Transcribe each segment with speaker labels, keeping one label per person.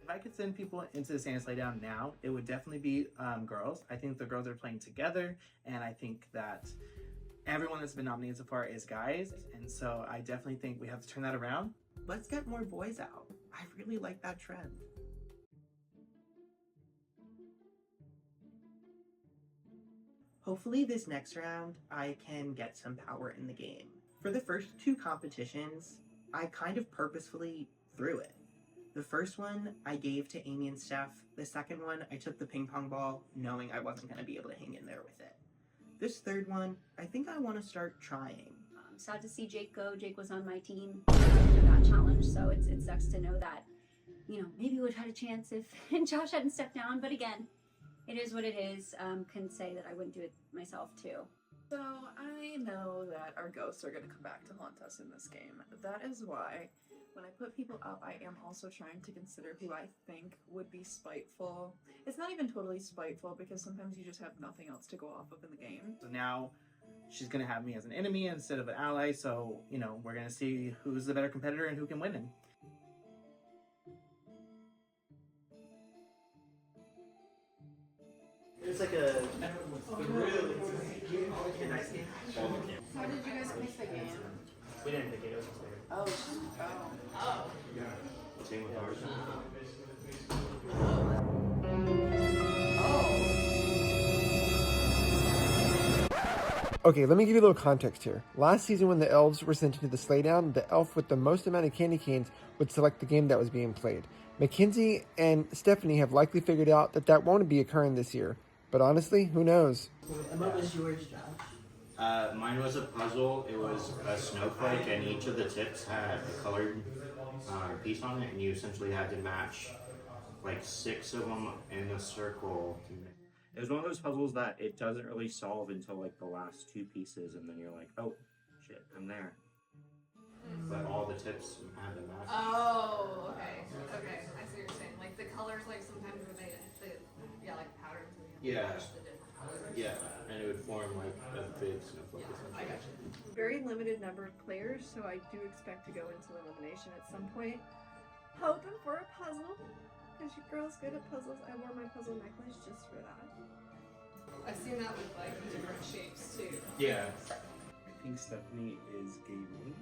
Speaker 1: If I could send people into the Santa Sleigh Down now, it would definitely be girls. I think the girls are playing together, and I think that everyone that's been nominated so far is guys, and so I definitely think we have to turn that around. Let's get more boys out. I really like that trend. Hopefully this next round, I can get some power in the game. For the first two competitions, I kind of purposefully threw it. The first one I gave to Amy and Steph. The second one, I took the ping pong ball, knowing I wasn't going to be able to hang in there with it. This third one, I think I want to start trying.
Speaker 2: Sad to see Jake go. Jake was on my team for that challenge, so it sucks to know that, you know, maybe we would have had a chance if Josh hadn't stepped down, but again, it is what it is. Couldn't say that I wouldn't do it myself too.
Speaker 3: So I know that our ghosts are going to come back to haunt us in this game. That is why when I put people up, I am also trying to consider who I think would be spiteful. It's not even totally spiteful because sometimes you just have nothing else to go off of in the game.
Speaker 1: So now she's going to have me as an enemy instead of an ally, so, you know, we're going to see who's the better competitor and who can win him. It's like a nice game.
Speaker 3: How did you guys pick the game?
Speaker 1: We didn't pick it, it was just there.
Speaker 3: Oh.
Speaker 4: Yeah. Same with ours.
Speaker 5: Okay, let me give you a little context here. Last season when the elves were sent into the sleigh down, the elf with the most amount of candy canes would select the game that was being played. Mackenzie and Stephanie have likely figured out that that won't be occurring this year. But honestly, who knows?
Speaker 1: And what was yours, Josh?
Speaker 4: Mine was a puzzle. It was a snowflake, and each of the tips had a colored piece on it, and you essentially had to match like 6 of them in a circle. It was one of those puzzles that it doesn't really solve until like the last 2 pieces, and then you're like, oh shit, I'm there. But all the tips had to match.
Speaker 6: Oh, okay. Okay, I see what you're saying. Like the colors, like sometimes when they like patterns.
Speaker 4: Yeah.
Speaker 6: The different colors.
Speaker 4: Yeah, and it would form like a big snowflake.
Speaker 6: I got you.
Speaker 3: Very limited number of players, so I do expect to go into elimination at some point. Hoping for a puzzle, because you girls good at puzzles. I wore my puzzle necklace just for that.
Speaker 6: I've seen that with like different shapes too.
Speaker 4: Yeah.
Speaker 7: I think Stephanie is gaming.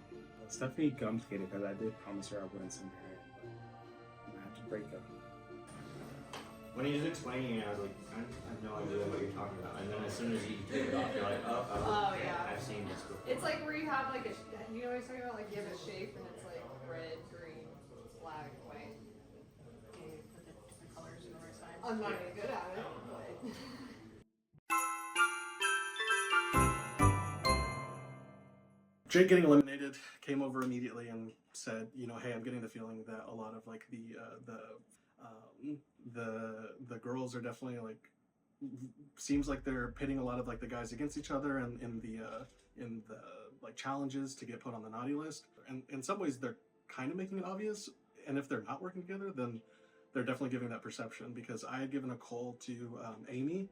Speaker 7: Stephanie gums skated because I did promise her I wouldn't send her in, but I'm gonna have to break up.
Speaker 4: When he was explaining it, I was like, I have no idea what you're talking about. And then as soon as you take it off, you're like,
Speaker 6: Oh,
Speaker 4: okay,
Speaker 6: yeah.
Speaker 4: I've seen this before.
Speaker 6: It's like where you have like a, you know what I'm talking about? Like you have a shape and it's like red, green, black, white.
Speaker 2: Okay, put the different colors on the right side.
Speaker 6: I'm not even good at it, but.
Speaker 8: Jake getting eliminated came over immediately and said, you know, hey, I'm getting the feeling that a lot of like the girls are definitely like, seems like they're pitting a lot of like the guys against each other and in the like challenges to get put on the naughty list. And in some ways they're kind of making it obvious, and if they're not working together, then they're definitely giving that perception, because I had given a call to Amy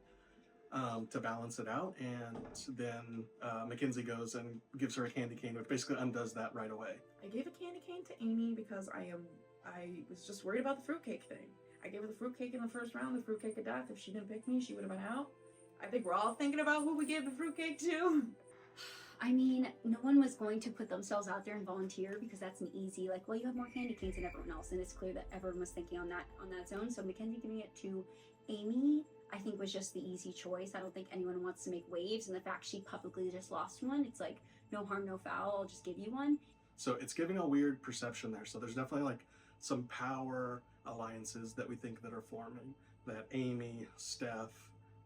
Speaker 8: to balance it out, and then Mackenzie goes and gives her a candy cane, which basically undoes that right away.
Speaker 3: I gave a candy cane to Amy because I was just worried about the fruitcake thing. I gave her the fruitcake in the first round, the fruitcake of death. If she didn't pick me, she would have been out. I think we're all thinking about who we gave the fruitcake to.
Speaker 2: I mean, no one was going to put themselves out there and volunteer because that's an easy, like, well, you have more candy canes than everyone else, and it's clear that everyone was thinking on that zone. So Mackenzie giving it to Amy, I think, was just the easy choice. I don't think anyone wants to make waves, and the fact she publicly just lost one, it's like, no harm, no foul, I'll just give you one.
Speaker 8: So it's giving a weird perception there. So there's definitely like some power alliances that we think that are forming, that Amy, Steph,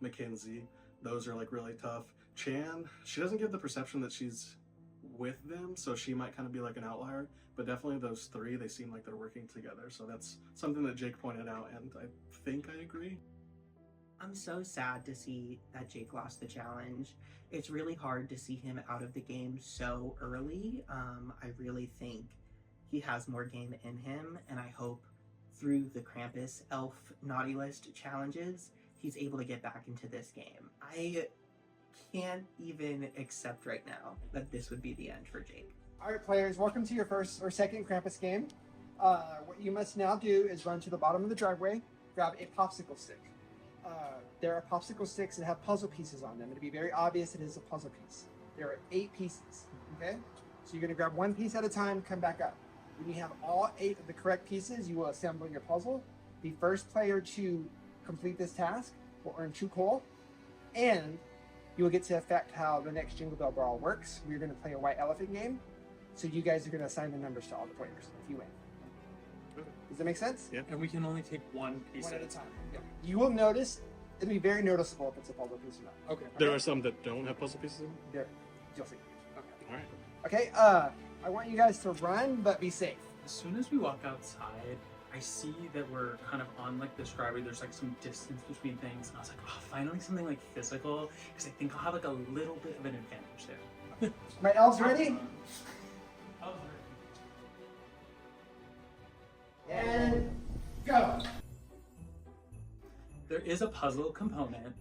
Speaker 8: Mackenzie, those are like really tough. Chan, she doesn't give the perception that she's with them, so she might kind of be like an outlier, but definitely those 3, they seem like they're working together. So that's something that Jake pointed out, and I think I agree.
Speaker 1: I'm so sad to see that Jake lost the challenge. It's really hard to see him out of the game so early. I really think he has more game in him, and I hope through the Krampus Elf Naughty List challenges, he's able to get back into this game. I can't even accept right now that this would be the end for Jake.
Speaker 5: All right, players, welcome to your first or second Krampus game. What you must now do is run to the bottom of the driveway, grab a popsicle stick. There are popsicle sticks that have puzzle pieces on them. It'll be very obvious it is a puzzle piece. There are 8 pieces, okay? So you're gonna grab one piece at a time, come back up. When you have all 8 of the correct pieces, you will assemble your puzzle. The first player to complete this task will earn 2 coal, and you will get to affect how the next Jingle Bell Brawl works. We're gonna play a white elephant game. So you guys are gonna assign the numbers to all the players if you win. Does that make sense?
Speaker 8: Yeah.
Speaker 7: And we can only take one piece
Speaker 5: One at a time. Yeah. You will notice, it'll be very noticeable if it's a puzzle piece or not.
Speaker 7: Okay.
Speaker 8: There are some that don't have puzzle pieces in them?
Speaker 5: There, you'll see.
Speaker 8: All right.
Speaker 5: Okay, I want you guys to run, but be safe.
Speaker 9: As soon as we walk outside, I see that we're kind of on like this driveway. There's like some distance between things, and I was like, oh, finally something like physical, because I think I'll have like a little bit of an advantage there.
Speaker 5: My elves ready? And go.
Speaker 9: There is a puzzle component.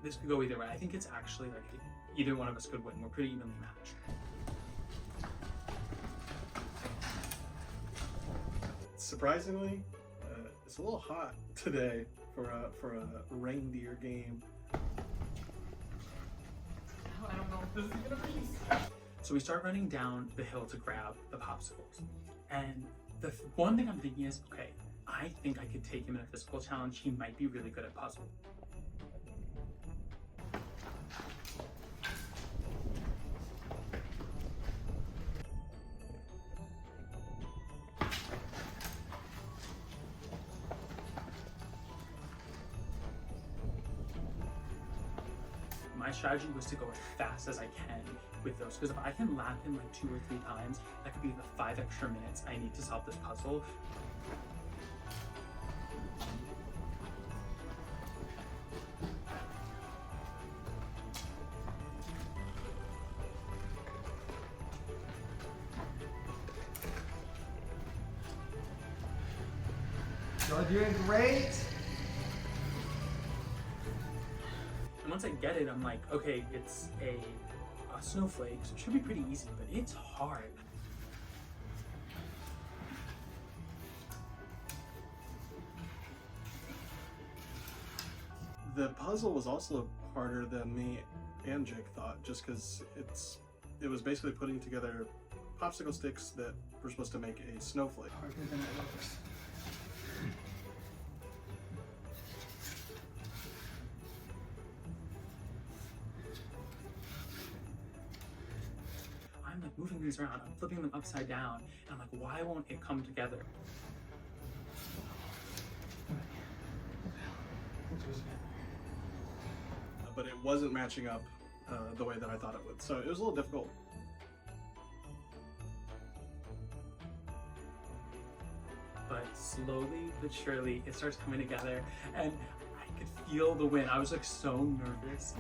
Speaker 9: This could go either way. I think it's actually like either one of us could win. We're pretty evenly matched.
Speaker 8: Surprisingly, it's a little hot today for a reindeer game.
Speaker 6: I don't know if this is gonna be.
Speaker 9: So we start running down the hill to grab the popsicles. And the one thing I'm thinking is, okay, I think I could take him in a physical challenge. He might be really good at puzzle. My strategy was to go as fast as I can with those, because if I can lap him like 2 or 3 times, that could be the 5 extra minutes I need to solve this puzzle.
Speaker 5: You're doing great.
Speaker 9: And once I get it, I'm like, okay, it's a snowflake, so it should be pretty easy, but it's hard.
Speaker 8: The puzzle was also harder than me and Jake thought, just because it was basically putting together popsicle sticks that were supposed to make a snowflake.
Speaker 5: Harder than it looks.
Speaker 9: I'm like moving these around, I'm flipping them upside down, and I'm like, why won't it come together?
Speaker 8: But it wasn't matching up the way that I thought it would, so it was a little difficult.
Speaker 9: But slowly but surely, it starts coming together, and I could feel the win. I was like so nervous.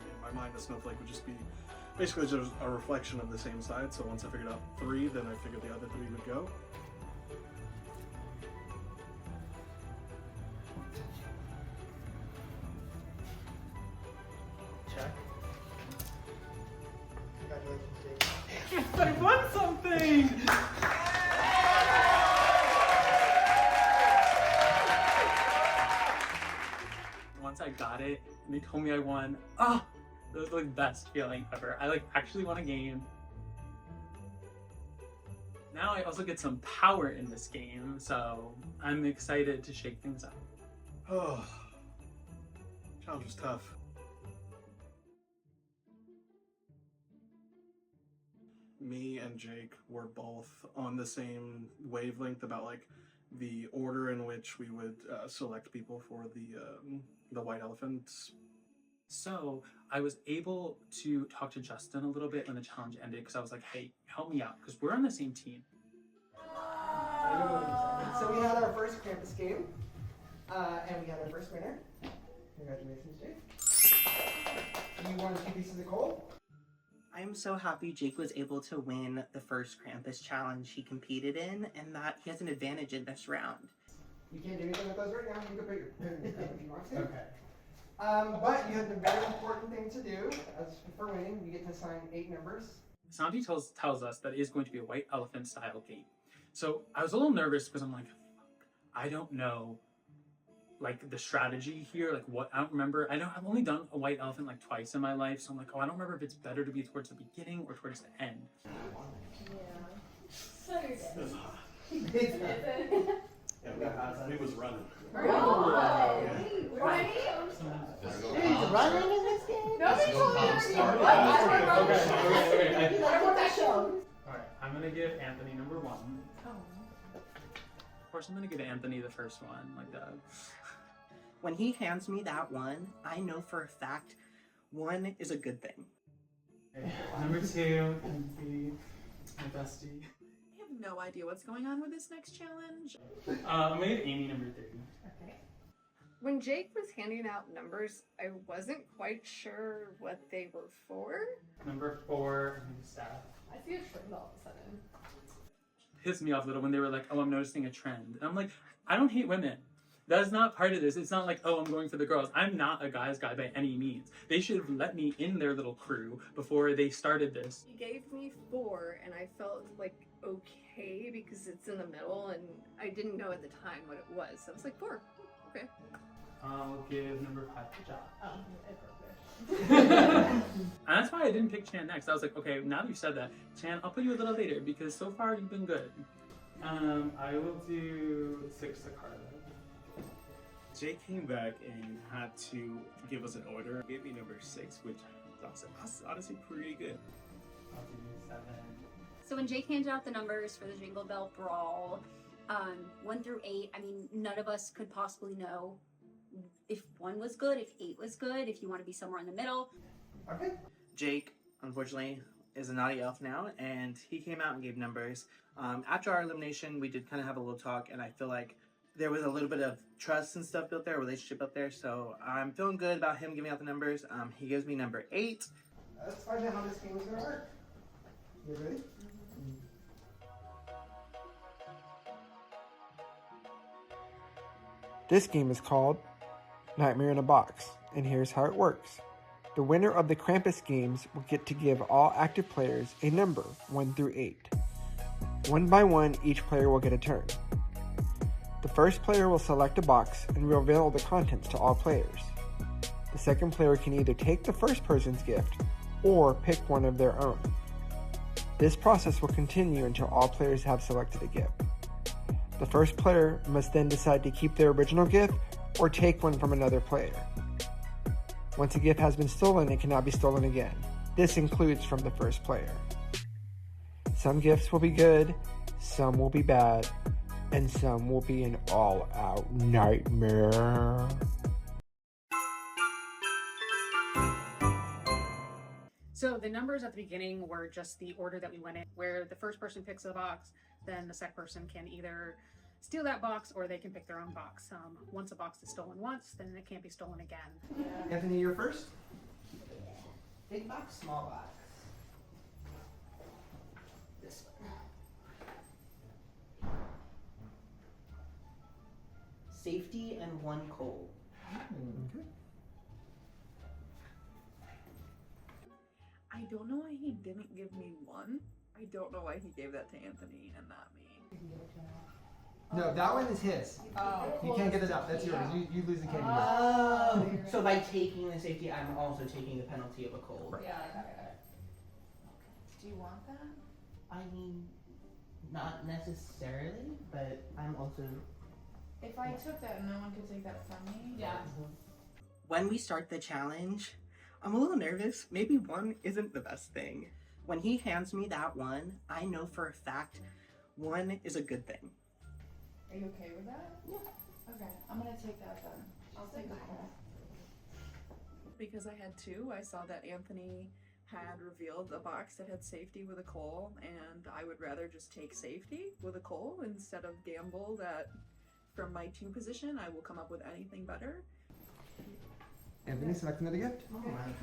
Speaker 8: In my mind, the snowflake would just be basically just a reflection of the same side, so once I figured out 3, then I figured the other 3 would go.
Speaker 5: Check. Congratulations, Jake.
Speaker 9: I won something! Once I got it, and they told me I won, that was the best feeling ever. I like actually won a game. Now I also get some power in this game, so I'm excited to shake things up.
Speaker 8: Oh, challenge was tough. Me and Jake were both on the same wavelength about like the order in which we would select people for the white elephants.
Speaker 9: So I was able to talk to Justin a little bit when the challenge ended, because I was like, hey, help me out, because we're on the same team.
Speaker 5: So we had our first Krampus game, and we had our first winner. Congratulations, Jake. You won 2 pieces of coal.
Speaker 1: I'm so happy Jake was able to win the first Krampus challenge he competed in, and that he has an advantage in this round.
Speaker 5: You can't do anything with those right now. You can put your pen if you want to.
Speaker 7: Okay.
Speaker 5: But you have the very important thing to do. As for winning, you get to assign 8 numbers.
Speaker 9: Santi tells us that it is going to be a white elephant style game. So I was a little nervous because I'm like, I don't know, like the strategy here, like what, I don't remember. I know I've only done a white elephant like twice in my life. So I'm like, oh, I don't remember if it's better to be towards the beginning or towards the end.
Speaker 8: He was running.
Speaker 5: He's running in this game?
Speaker 6: Nobody told me
Speaker 9: Alright, I'm gonna give Anthony number 1. Of course, I'm gonna give Anthony the first one, like that.
Speaker 1: When he hands me that one, I know for a fact 1 is a good thing.
Speaker 9: Okay, number 2, Kenzie, my bestie.
Speaker 3: I have no idea what's going on with this next challenge.
Speaker 9: I'm gonna give Amy number 3.
Speaker 6: When Jake was handing out numbers, I wasn't quite sure what they were for.
Speaker 9: Number 4, Steph.
Speaker 6: I see a trend all of a sudden.
Speaker 9: Pissed me off a little when they were like, oh, I'm noticing a trend. And I'm like, I don't hate women. That is not part of this. It's not like, oh, I'm going for the girls. I'm not a guy's guy by any means. They should have let me in their little crew before they started this.
Speaker 6: He gave me 4, and I felt like okay because it's in the middle, and I didn't know at the time what it was. So I was like, 4. Okay.
Speaker 9: I'll give number 5 to John. And that's why I didn't pick Chan next. I was like, okay, now that you said that, Chan, I'll put you a little later because so far you've been good. I will do 6 to Carla.
Speaker 7: Jake came back and had to give us an order. Gave me number 6, which was honestly pretty good.
Speaker 9: I'll do 7.
Speaker 2: So when Jake handed out the numbers for the Jingle Bell Brawl, 1 through 8, I mean, none of us could possibly know if 1 was good, if 8 was good, if you want to be somewhere in the middle.
Speaker 5: Okay.
Speaker 1: Jake, unfortunately, is a naughty elf now, and he came out and gave numbers. After our elimination, we did kind of have a little talk, and I feel like there was a little bit of trust and stuff built there, a relationship up there, so I'm feeling good about him giving out the numbers. He gives me number 8.
Speaker 5: Let's find out how this game is going to work. You ready? This game is called Nightmare in a Box, and here's how it works. The winner of the Krampus games will get to give all active players a number, 1 through 8. 1 by 1, each player will get a turn. The first player will select a box and reveal the contents to all players. The second player can either take the first person's gift or pick one of their own. This process will continue until all players have selected a gift. The first player must then decide to keep their original gift or take one from another player. Once a gift has been stolen, it cannot be stolen again. This includes from the first player. Some gifts will be good, some will be bad, and some will be an all-out nightmare.
Speaker 10: So the numbers at the beginning were just the order that we went in, where the first person picks a box, then the second person can either steal that box or they can pick their own box. Once a box is stolen once, then it can't be stolen again.
Speaker 5: Anthony, you're first?
Speaker 1: Big box, small box. This one. Safety and 1 coal.
Speaker 5: Okay.
Speaker 3: I don't know why he didn't give me 1. I don't know why he gave that to Anthony and not me.
Speaker 5: No, that one is his. You can't get it out. That's yours. You lose the candy.
Speaker 1: Oh, so by taking the safety, I'm also taking the penalty of a coal.
Speaker 3: Yeah, I got it. Do you want that?
Speaker 1: I mean, not necessarily, but I'm also...
Speaker 3: If I took that, no one could take that from me?
Speaker 6: Yeah.
Speaker 1: When we start the challenge, I'm a little nervous. Maybe 1 isn't the best thing. When he hands me that 1, I know for a fact 1 is a good thing.
Speaker 3: Are you okay with that? Yeah. Okay, I'm gonna take that then. I'll take the call. Because I had 2, I saw that Anthony had revealed a box that had safety with a coal, and I would rather just take safety with a coal instead of gamble that from my 2 position I will come up with anything better.
Speaker 5: Anthony, select another gift.
Speaker 1: Oh my God.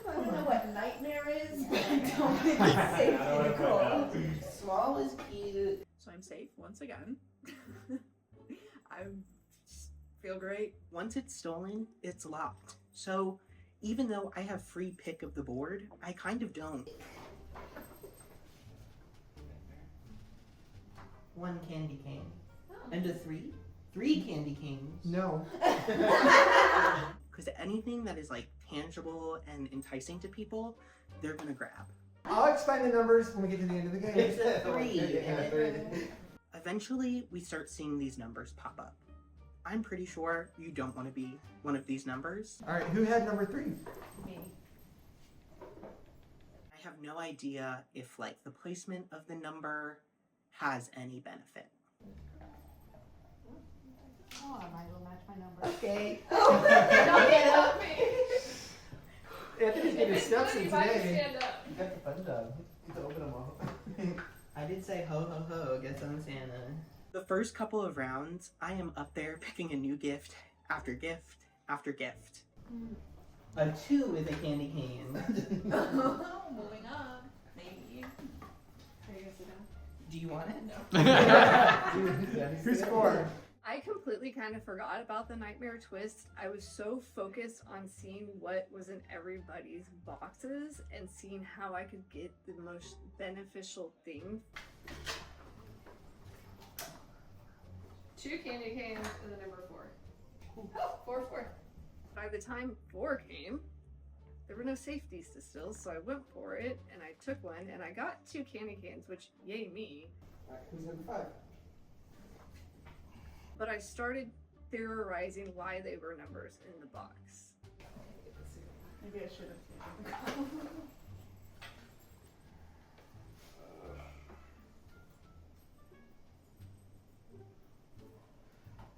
Speaker 11: I don't know what nightmare is, but I don't think it's safe to Nicole.
Speaker 1: Small is cute.
Speaker 3: So I'm safe once again. I'm feel great.
Speaker 1: Once it's stolen, it's locked. So even though I have free pick of the board, I kind of don't. 1 candy cane. And a 3? 3 candy canes.
Speaker 5: No.
Speaker 1: Because anything that is like tangible and enticing to people, they're gonna grab.
Speaker 5: I'll explain the numbers when we get to the end of the game.
Speaker 1: It's a 3. Eventually, we start seeing these numbers pop up. I'm pretty sure you don't want to be one of these numbers.
Speaker 5: All right, who had number 3?
Speaker 11: Me.
Speaker 1: I have no idea if like the placement of the number has any benefit.
Speaker 11: Oh, I might as well match my number.
Speaker 5: Okay.
Speaker 11: Don't get up.
Speaker 5: Anthony's getting steps in today.
Speaker 6: Stand up.
Speaker 5: You got the fun job. You get to open them all.
Speaker 1: I did say ho ho ho, get some Santa. The first couple of rounds, I am up there picking a new gift after gift after gift. A 2 is a candy cane.
Speaker 11: Moving on. Maybe.
Speaker 6: Are you gonna sit down?
Speaker 1: Do you want it?
Speaker 5: Who's 4?
Speaker 6: I completely kind of forgot about the nightmare twist. I was so focused on seeing what was in everybody's boxes and seeing how I could get the most beneficial thing. 2 candy canes and the number 4. Oh, 4. By the time 4 came, there were no safeties to steal, so I went for it and I took one and I got 2 candy canes, which yay me.
Speaker 5: Alright, who's number 5?
Speaker 6: But I started theorizing why they were numbers in the box.
Speaker 11: Maybe I should have.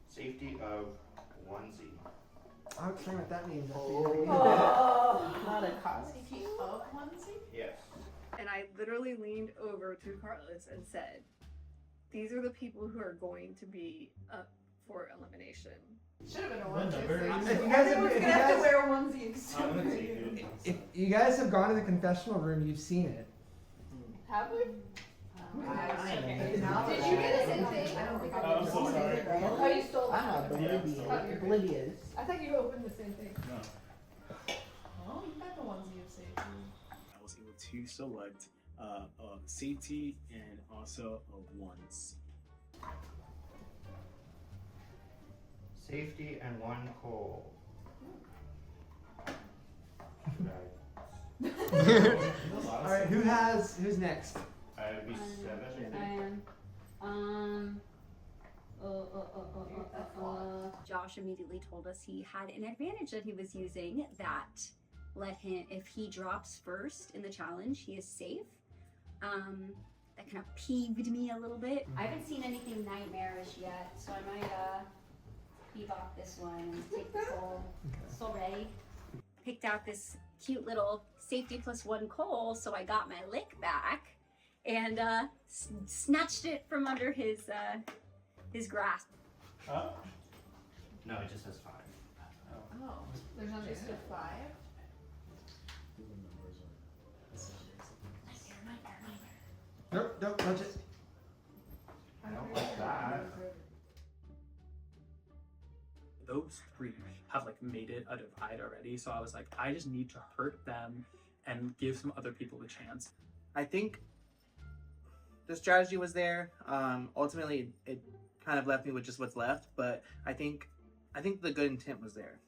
Speaker 4: Safety of onesie.
Speaker 5: I'll explain what that means.
Speaker 11: Oh, not a cosy of onesie?
Speaker 4: Yes.
Speaker 6: And I literally leaned over to Carlos and said, these are the people who are going to be up for elimination.
Speaker 11: Should have been a
Speaker 5: What
Speaker 11: onesie.
Speaker 5: number?
Speaker 11: Everyone's
Speaker 5: If you guys have- if you
Speaker 11: gonna have to
Speaker 5: guys-
Speaker 11: wear a onesie except
Speaker 7: I'm
Speaker 11: for
Speaker 7: gonna take
Speaker 11: you.
Speaker 7: it.
Speaker 5: If you guys have gone to the confessional room, you've seen it.
Speaker 11: Have we?
Speaker 6: Did you get the same thing?
Speaker 11: I don't think
Speaker 7: Oh,
Speaker 11: I
Speaker 7: I'm so sorry.
Speaker 11: Oh, you stole
Speaker 1: I'm
Speaker 11: it.
Speaker 1: oblivious.
Speaker 6: I thought you opened the same thing.
Speaker 7: No.
Speaker 11: Oh, you got the onesie of safety.
Speaker 7: I was able to select a safety and also a ones.
Speaker 4: Safety and 1 coal.
Speaker 5: Alright, who's next?
Speaker 4: I would be 7.
Speaker 2: Josh immediately told us he had an advantage that he was using that let him, if he drops first in the challenge, he is safe. That kind of peeved me a little bit. I haven't seen anything nightmarish yet, so I might peeve off this one and take the coal. Still ready. Picked out this cute little safety +1 coal, so I got my lick back and snatched it from under his grasp.
Speaker 7: Huh?
Speaker 4: No, it just has 5.
Speaker 11: Oh, there's only just a 5?
Speaker 5: Nope, don't touch it.
Speaker 4: I don't like that.
Speaker 9: Those 3 have like made it a divide already, so I was like, I just need to hurt them and give some other people a chance.
Speaker 12: I think the strategy was there. Ultimately, it kind of left me with just what's left, but I think the good intent was there.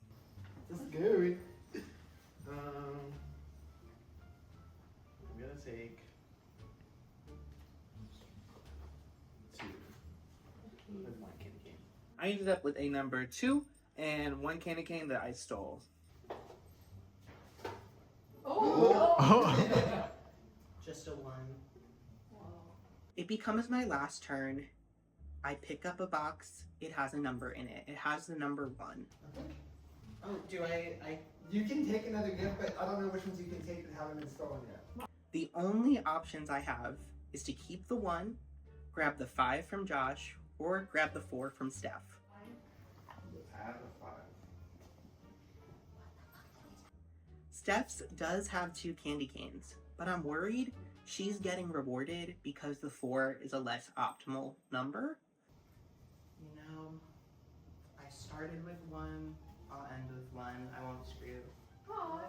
Speaker 5: This is good.
Speaker 4: I'm gonna take 2. With 1 candy cane.
Speaker 12: I ended up with a number 2 and 1 candy cane that I stole.
Speaker 11: Oh!
Speaker 1: Just a 1. It becomes my last turn. I pick up a box. It has a number in it. It has the number 1.
Speaker 5: Oh, do I? You can take another gift, but I don't know which ones you can take that haven't been stolen yet.
Speaker 1: The only options I have is to keep the 1, grab the 5 from Josh, or grab the 4 from Steph.
Speaker 4: I have a 5.
Speaker 1: Steph's does have 2 candy canes, but I'm worried she's getting rewarded because the 4 is a less optimal number. You know, I started with one, I'll end with one, I won't screw.
Speaker 6: Oh,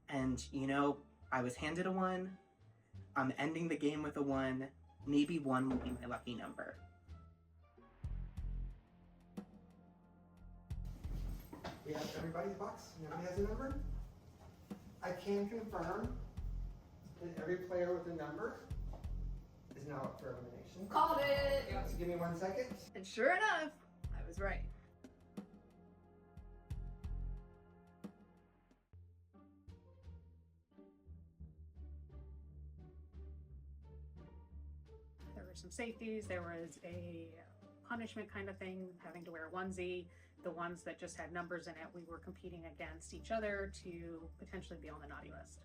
Speaker 1: And you know, I was handed a 1, I'm ending the game with a 1, maybe 1 will be my lucky number.
Speaker 5: We have everybody's box. Nobody has a number. I can confirm that every player with a number is now up for elimination.
Speaker 6: called it.
Speaker 5: So give me 1 second.
Speaker 3: And sure enough, I was right.
Speaker 10: There were some safeties. There was a punishment kind of thing, having to wear a onesie. The ones that just had numbers in it, we were competing against each other to potentially be on the naughty list.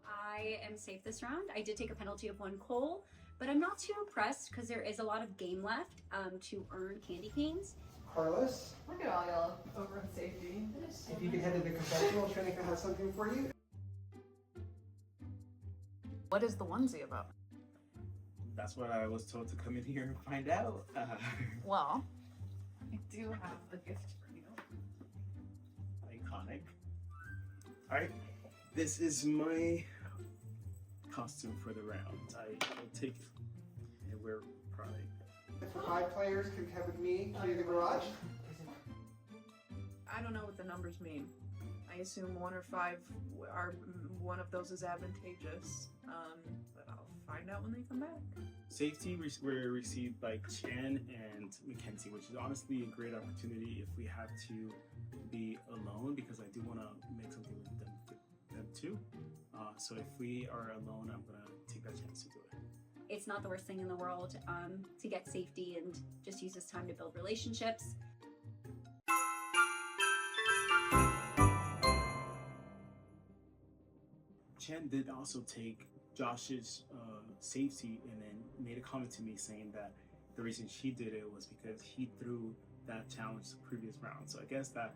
Speaker 2: I am safe this round. I did take a penalty of 1 coal, but I'm not too impressed because there is a lot of game left to earn candy canes.
Speaker 5: Carlos,
Speaker 3: Look at all y'all over in safety.
Speaker 5: if you could head to the confessional, Trinica has something for you.
Speaker 3: What is the onesie about?
Speaker 7: That's what I was told to come in here and find out.
Speaker 3: Well, I do have a gift for you.
Speaker 7: Iconic. Alright, this is my costume for the round. I'll take it and wear proudly.
Speaker 5: 5 players can come with me to the garage.
Speaker 3: I don't know what the numbers mean. I assume 1 or 5 are one of those is advantageous. But I'll find out when they come back.
Speaker 7: Safety were received by Chan and Mackenzie, which is honestly a great opportunity if we have to be alone, because I do want to make something with them too. So if we are alone, I'm gonna take that chance to do it.
Speaker 2: It's not the worst thing in the world to get safety and just use this time to build relationships.
Speaker 7: Chan did also take Josh's safety and then made a comment to me saying that the reason she did it was because he threw that challenge the previous round. So I guess that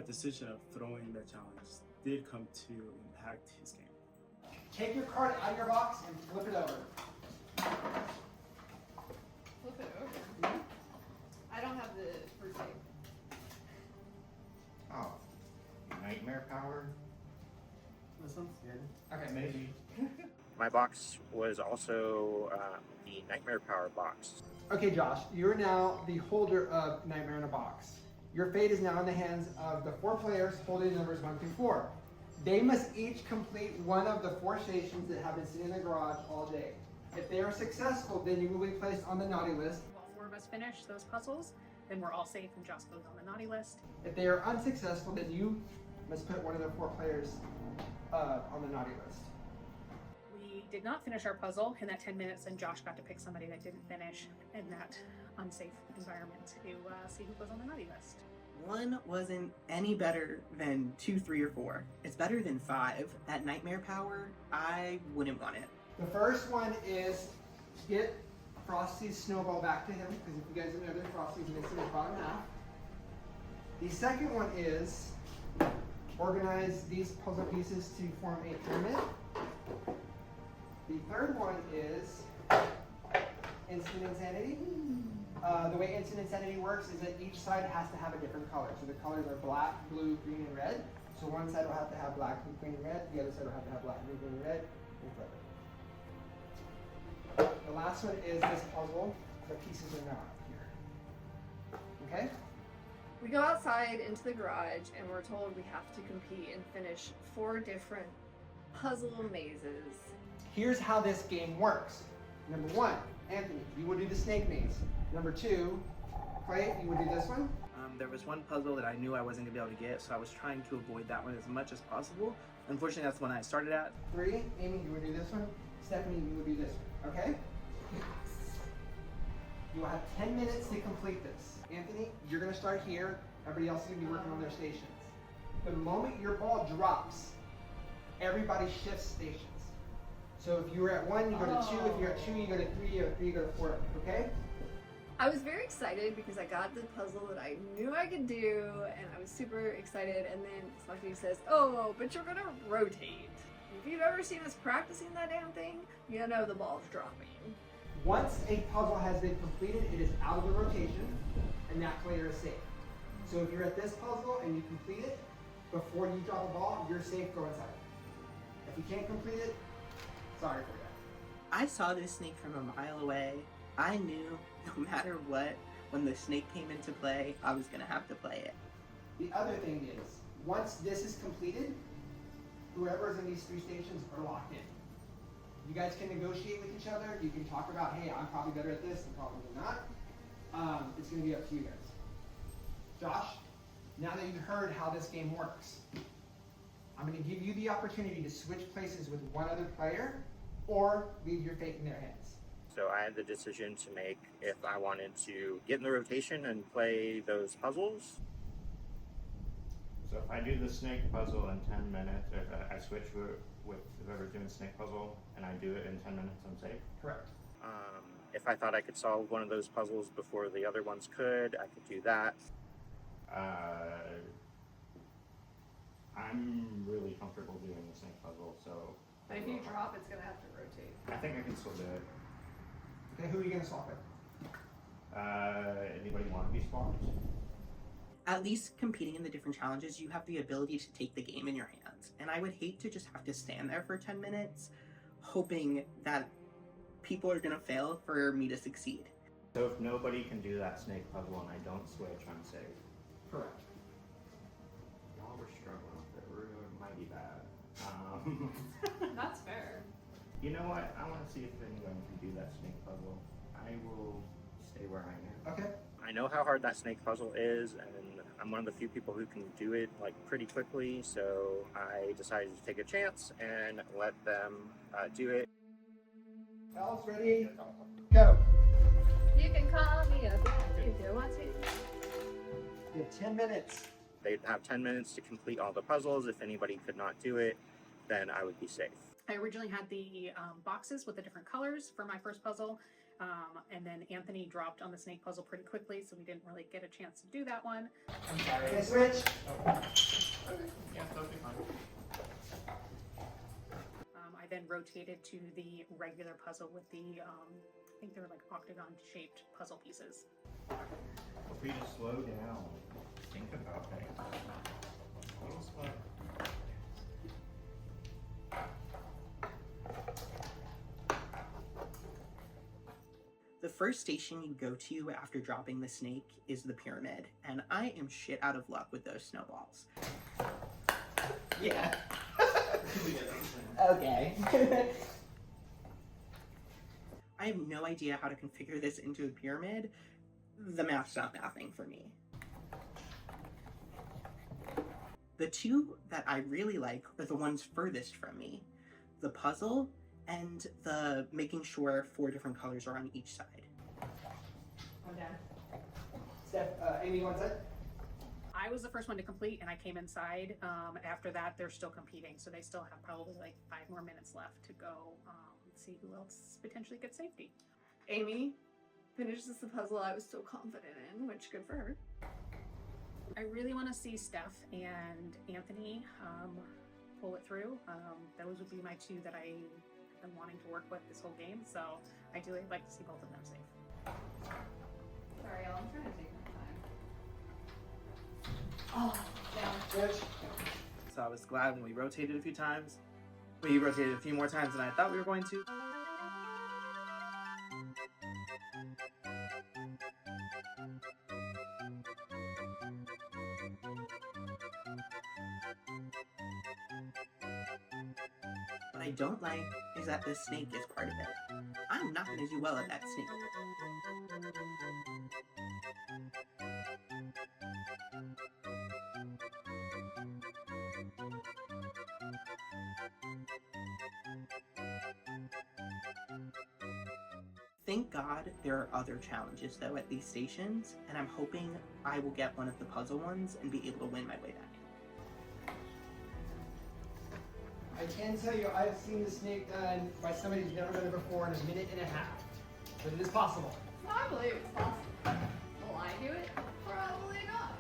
Speaker 7: decision of throwing that challenge did come to impact his game.
Speaker 5: Take your card out of your box and flip it over.
Speaker 6: Flip it over. I don't have the fruit tape.
Speaker 4: Oh, nightmare power.
Speaker 5: This one's good.
Speaker 4: Okay, maybe. My box was also the nightmare power box.
Speaker 5: Okay, Josh, you're now the holder of Nightmare in a Box. Your fate is now in the hands of the 4 players holding numbers 1 through 4. They must each complete one of the 4 stations that have been sitting in the garage all day. If they are successful, then you will be placed on the naughty list.
Speaker 10: If all 4 of us finish those puzzles, then we're all safe and Josh goes on the naughty list.
Speaker 5: If they are unsuccessful, then you must put one of the 4 players on the naughty list.
Speaker 10: We did not finish our puzzle in that 10 minutes, and Josh got to pick somebody that didn't finish in that unsafe environment to see who goes on the naughty list.
Speaker 1: 1 wasn't any better than 2, 3, or 4. It's better than 5. At Nightmare Power, I wouldn't want it.
Speaker 5: The first one is get Frosty's snowball back to him, because if you guys don't know that Frosty's missing his bottom half. The second one is organize these puzzle pieces to form a pyramid. The third one is instant insanity. The way instant insanity works is that each side has to have a different color. So the colors are black, blue, green, and red. So one side will have to have black, blue, green, and red. The other side will have to have black, blue, green, and red. And flip it. The last one is this puzzle. The pieces are now up here. Okay?
Speaker 3: We go outside into the garage and we're told we have to compete and finish 4 different puzzle mazes.
Speaker 5: Here's how this game works. Number 1, Anthony, you will do the snake maze. Number 2, Clay, you will do this one.
Speaker 12: There was one puzzle that I knew I wasn't gonna be able to get, so I was trying to avoid that one as much as possible. Unfortunately, that's the one I started at.
Speaker 5: 3, Amy, you will do this one. Stephanie, you will do this one. Okay? You will have 10 minutes to complete this. Anthony, you're going to start here. Everybody else is going to be working on their stations. The moment your ball drops, everybody shifts stations. So if you're at 1, you go to 2. If you're at 2, you go to 3. If 3, you go to 4. Okay?
Speaker 3: I was very excited because I got the puzzle that I knew I could do, and I was super excited. And then Slushy says, "Oh, but you're gonna rotate." If you've ever seen us practicing that damn thing, you know the ball's dropping.
Speaker 5: Once a puzzle has been completed, it is out of the rotation, and and that player is safe. So if you're at this puzzle and you complete it, before you drop a ball, you're safe, go inside. If you can't complete it, sorry for that.
Speaker 1: I saw this snake from a mile away. I knew no matter what, when the snake came into play, I was gonna have to play it.
Speaker 5: The other thing is, once this is completed, whoever's in these 3 stations are locked in. You guys can negotiate with each other. You can talk about, hey, I'm probably better at this and probably not. It's gonna be up to you guys. Josh, now that you've heard how this game works, I'm gonna give you the opportunity to switch places with one other player or leave your fate in their hands.
Speaker 4: So I had the decision to make if I wanted to get in the rotation and play those puzzles. So if I do the snake puzzle in 10 minutes, if I switch with whoever's doing the snake puzzle and I do it in 10 minutes, I'm safe?
Speaker 5: Correct.
Speaker 4: If I thought I could solve one of those puzzles before the other ones could, I could do that. I'm really comfortable doing the snake puzzle, so...
Speaker 6: But if you drop, it's gonna have to rotate.
Speaker 4: I think I can still do it.
Speaker 5: Okay, who are you gonna swap with?
Speaker 4: Anybody want to be swapped?
Speaker 1: At least competing in the different challenges, you have the ability to take the game in your hands. And I would hate to just have to stand there for 10 minutes, hoping that people are gonna fail for me to succeed.
Speaker 4: So if nobody can do that snake puzzle and I don't switch, I'm safe.
Speaker 5: Correct.
Speaker 4: Y'all were struggling with it. It might be bad.
Speaker 6: That's fair.
Speaker 4: You know what? I want to see if anyone can do that snake puzzle. I will stay where I am.
Speaker 5: Okay.
Speaker 4: I know how hard that snake puzzle is, and I'm one of the few people who can do it like pretty quickly, so I decided to take a chance and let them do it.
Speaker 5: Elves, ready? Go.
Speaker 6: You can call me up if you want to.
Speaker 5: You have 10 minutes.
Speaker 4: They'd have 10 minutes to complete all the puzzles. If anybody could not do it, then I would be safe.
Speaker 10: I originally had the boxes with the different colors for my first puzzle, and then Anthony dropped on the snake puzzle pretty quickly, so we didn't really get a chance to do that one.
Speaker 5: I'm sorry. Okay, switch.
Speaker 9: Yeah, that would be fine.
Speaker 10: I then rotated to the regular puzzle with the, I think they were like octagon-shaped puzzle pieces.
Speaker 4: If we just slow down, think about things. A little slow.
Speaker 1: The first station you go to after dropping the snake is the pyramid, and I am shit out of luck with those snowballs.
Speaker 5: Yeah. Okay.
Speaker 1: I have no idea how to configure this into a pyramid. The math's not mathing for me. The two that I really like are the ones furthest from me. The puzzle and the making sure 4 different colors are on each side.
Speaker 5: I'm down. Steph, Amy, one side?
Speaker 10: I was the first one to complete, and I came inside. After that, they're still competing, so they still have probably like 5 more minutes left to go see who else potentially gets safety.
Speaker 6: Amy finishes the puzzle I was so confident in, which good for her.
Speaker 10: I really want to see Steph and Anthony pull it through. Those would be my 2 that I am wanting to work with this whole game, so ideally I'd like to see both of them safe.
Speaker 6: Sorry, y'all, I'm trying to take my time.
Speaker 5: Oh, down. Switch.
Speaker 12: So I was glad when we rotated a few times. We rotated a few more times than I thought we were going to.
Speaker 1: What I don't like is that this snake is part of it. I'm not going to do well at that snake. Thank God there are other challenges though at these stations, and I'm hoping I will get one of the puzzle ones and be able to win my way back.
Speaker 5: I can tell you I've seen the snake done by somebody who's never done it before in a minute and a half. But it is possible.
Speaker 6: I believe it's possible. Will I do it? Probably not.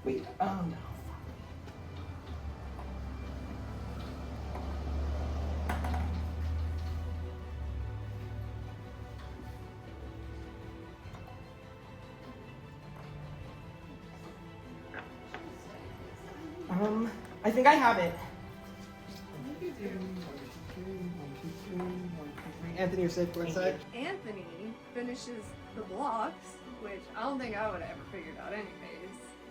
Speaker 1: Wait, oh no. I think I have it.
Speaker 5: Anthony, you're safe. Go inside.
Speaker 6: Anthony finishes the blocks, which I don't think I would have ever figured out anyways.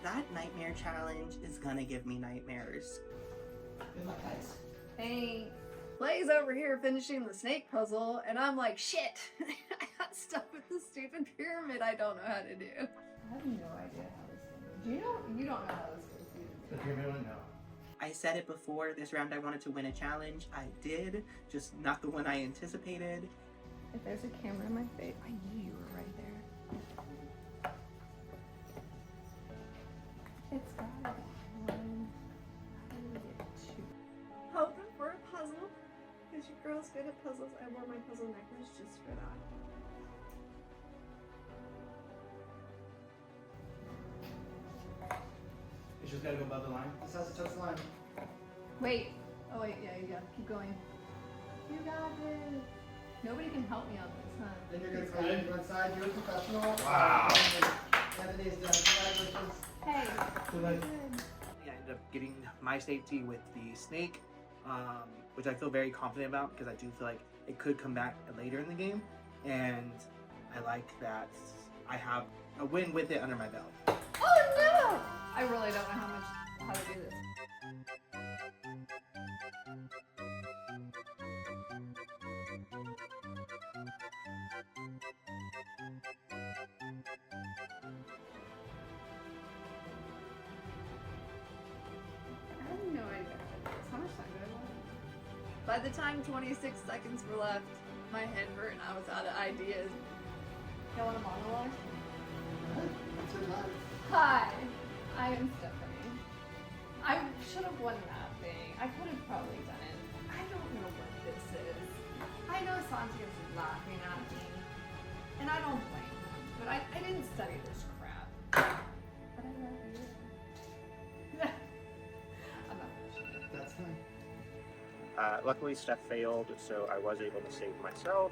Speaker 1: That nightmare challenge is gonna give me nightmares.
Speaker 5: Good luck, guys.
Speaker 6: Hey, Clay's over here finishing the snake puzzle, and I'm like, shit! I got stuck with the stupid pyramid I don't know how to do.
Speaker 3: I have no idea how this thing. Do you know? You don't know how this goes, do you?
Speaker 8: The pyramid one, no.
Speaker 1: I said it before, this round I wanted to win a challenge. I did, just not the one I anticipated.
Speaker 3: If there's a camera in my face, I knew you were right there. It's got one. How do we get two?
Speaker 6: Hoping for a puzzle, because your girl's good at puzzles. I wore my puzzle necklace just for that.
Speaker 12: You just gotta go above the line.
Speaker 5: This has to touch the line.
Speaker 3: Wait. Oh wait, yeah. Keep going. You got this. Nobody can help me on this, huh?
Speaker 5: Then you're gonna come in, go inside. You're a professional.
Speaker 4: Wow.
Speaker 5: Anthony's done. Congratulations.
Speaker 3: Hey.
Speaker 12: Yeah, I ended up getting my safety with the snake, which I feel very confident about because I do feel like it could come back later in the game, and I like that I have a win with it under my belt.
Speaker 3: Oh no! I really don't know how to do this.
Speaker 6: I have no idea. How much time did I want? By the time 26 seconds were left, my head hurt and I was out of ideas.
Speaker 3: Y'all want a monologue?
Speaker 5: That's your time.
Speaker 3: Hi, I am Stephanie. I should have won that thing. I could have probably done it. I don't know what this is. I know Santiago is laughing at me, and I don't blame him, but I didn't study this crap. But I love you. I'm not pushing it.
Speaker 5: That's fine.
Speaker 13: Luckily, Steph failed, so I was able to save myself.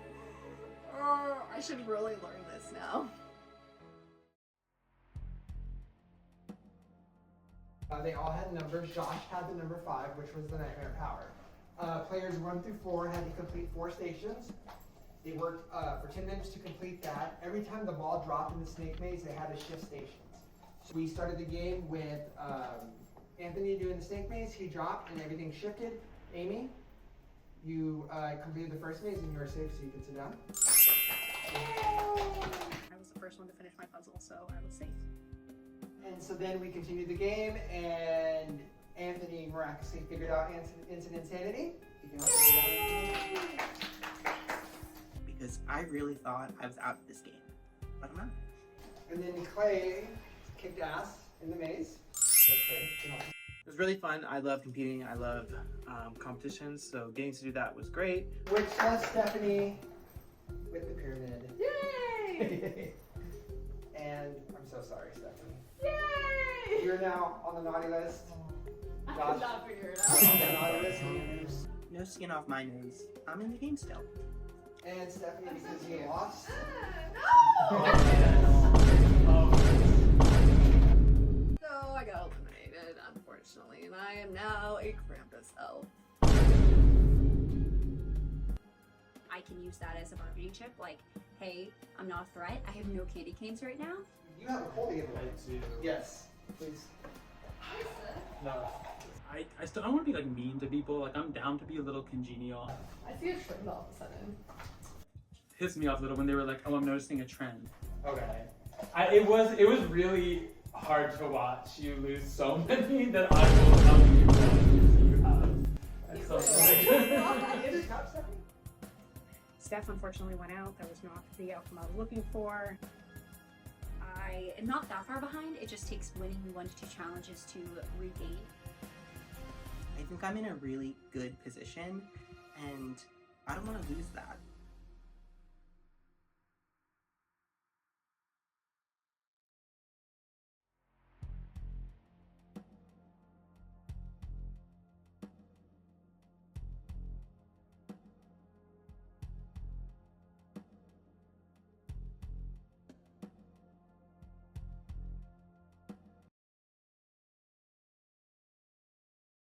Speaker 6: Oh, I should really learn this now.
Speaker 5: They all had numbers. Josh had the number 5, which was the Nightmare Power. Players 1 through 4 had to complete 4 stations. They worked for 10 minutes to complete that. Every time the ball dropped in the snake maze, they had to shift stations. So we started the game with Anthony doing the snake maze. He dropped and everything shifted. Amy, you completed the first maze and you are safe, so you can sit down.
Speaker 10: I was the first one to finish my puzzle, so I was safe.
Speaker 5: And so then we continued the game, and Anthony miraculously figured out instant insanity. You can help figure it out.
Speaker 1: Because I really thought I was out of this game, but I'm not.
Speaker 5: And then Clay kicked ass in the maze. So Clay, get on.
Speaker 12: It was really fun. I love competing. I love competitions, so getting to do that was great.
Speaker 5: Which left Stephanie with the pyramid.
Speaker 3: Yay!
Speaker 5: And I'm so sorry, Stephanie.
Speaker 3: Yay!
Speaker 5: You're now on the naughty list.
Speaker 3: I
Speaker 5: Josh,
Speaker 3: could not figure it
Speaker 5: on the
Speaker 3: out.
Speaker 5: naughty list.
Speaker 1: No skin off my nose. I'm in the game still.
Speaker 5: And Stephanie, because you lost.
Speaker 6: So I got eliminated, unfortunately, and I am now a Krampus elf.
Speaker 2: I can use that as a bargaining chip. Like, hey, I'm not a threat. I have no candy canes right now.
Speaker 5: You have a cold to give away. Yes, please.
Speaker 9: No. I want to be like mean to people. Like I'm down to be a little congenial.
Speaker 3: I see a trend all of a sudden.
Speaker 9: Pissed me off a little when they were like, "Oh, I'm noticing a trend."
Speaker 14: Okay. It was really hard to watch you lose so many that I will tell you what you have. At some point.
Speaker 10: Steph unfortunately went out. That was not the outcome I was looking for.
Speaker 2: I am not that far behind. It just takes winning 1 to 2 challenges to regain.
Speaker 1: I think I'm in a really good position, and I don't want to lose that.